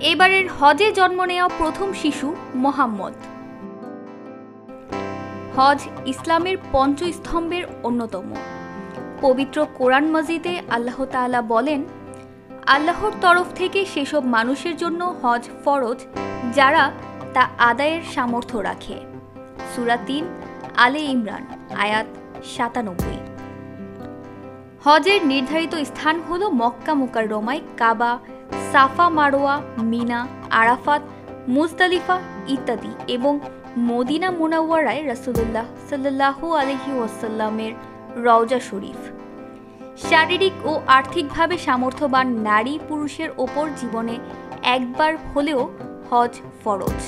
এবারের হজে জন্ম নেওয়া প্রথম শিশু মুহাম্মদ। হজ ইসলামের পঞ্চস্তম্ভের অন্যতম। পবিত্র কোরআন মাজিদে আল্লাহ তাআলা বলেন, আল্লাহর তরফ থেকে সেসব মানুষের জন্য হজ ফরজ যারা তা আদায়ের সামর্থ্য রাখে। সূরা ৩ আলে ইমরান আয়াত ৯৭। হজের নির্ধারিত স্থান হল মক্কা মুকাররমায় কাবা, সাফা মারোয়া, মিনা, আরাফাত, মুজদালিফা ইত্যাদি এবং মদিনা মুনাওয়ারায় রাসূলুল্লাহ সাল্লাল্লাহু আলাইহি ওয়াসাল্লামের রওজা শরীফ। শারীরিক ও আর্থিকভাবে সামর্থ্যবান নারী পুরুষের ওপর জীবনে একবার হলেও হজ ফরজ।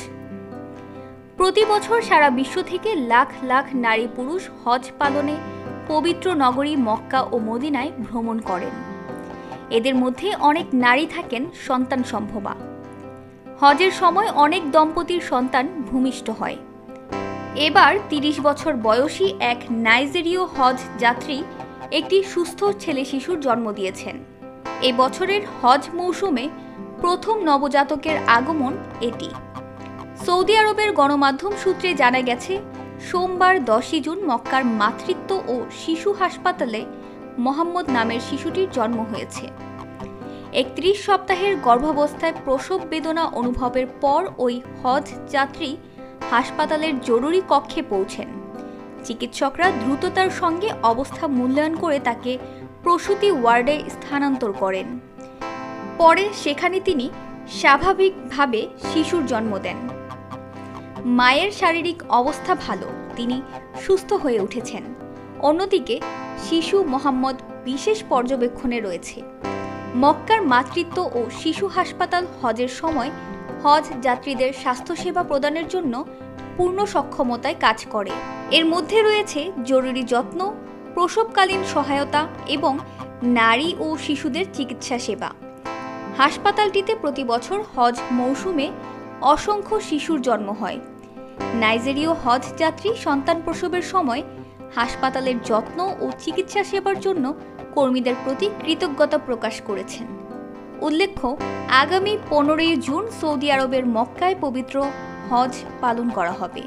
প্রতি বছর সারা বিশ্ব থেকে লাখ লাখ নারী পুরুষ হজ পালনে পবিত্র নগরী মক্কা ও মদিনায় ভ্রমণ করেন। এদের মধ্যে অনেক নারী থাকেন সন্তান সম্ভবা। হজের সময় অনেক দম্পতির সন্তান ভূমিষ্ঠ হয়। এবার ৩০ বছর বয়সী এক নাইজেরীয় হজ যাত্রী একটি সুস্থ ছেলে শিশুর জন্ম দিয়েছেন। এ বছরের হজ মৌসুমে প্রথম নবজাতকের আগমন এটি। সৌদি আরবের গণমাধ্যম সূত্রে জানা গেছে, সোমবার ১০ জুন মক্কার মাতৃত্ব ও শিশু হাসপাতালে মোহাম্মদ নামের শিশুটির জন্ম হয়েছে। ৩১ সপ্তাহের গর্ভাবস্থায় প্রসব বেদনা অনুভবের পর ওই হজ যাত্রী হাসপাতালের জরুরি কক্ষে পৌঁছেন। চিকিৎসকরা দ্রুততার সঙ্গে অবস্থা মূল্যায়ন করে তাকে প্রসূতি ওয়ার্ডে স্থানান্তর করেন। পরে সেখানে তিনি স্বাভাবিকভাবে শিশুর জন্ম দেন। মায়ের শারীরিক অবস্থা ভালো, তিনি সুস্থ হয়ে উঠেছেন। অন্যদিকে শিশু মোহাম্মদ বিশেষ পর্যবেক্ষণে রয়েছে। মক্কার মাতৃত্ব ও শিশু হাসপাতাল হজের সময় হজ যাত্রীদের স্বাস্থ্যসেবা প্রদানের জন্য পূর্ণ সক্ষমতায় কাজ করে। এর মধ্যে রয়েছে জরুরি যত্ন, প্রসবকালীন সহায়তা এবং নারী ও শিশুদের চিকিৎসা সেবা। হাসপাতালটিতে প্রতি বছর হজ মৌসুমে অসংখ্য শিশুর জন্ম হয়। নাইজেরীয় হজ যাত্রী সন্তান প্রসবের সময় হাসপাতালের যত্ন ও চিকিৎসা সেবার জন্য কর্মীদের প্রতি কৃতজ্ঞতা প্রকাশ করেছেন। উল্লেখ্য, আগামী ১৫ জুন সৌদি আরবের মক্কায় পবিত্র হজ পালন করা হবে।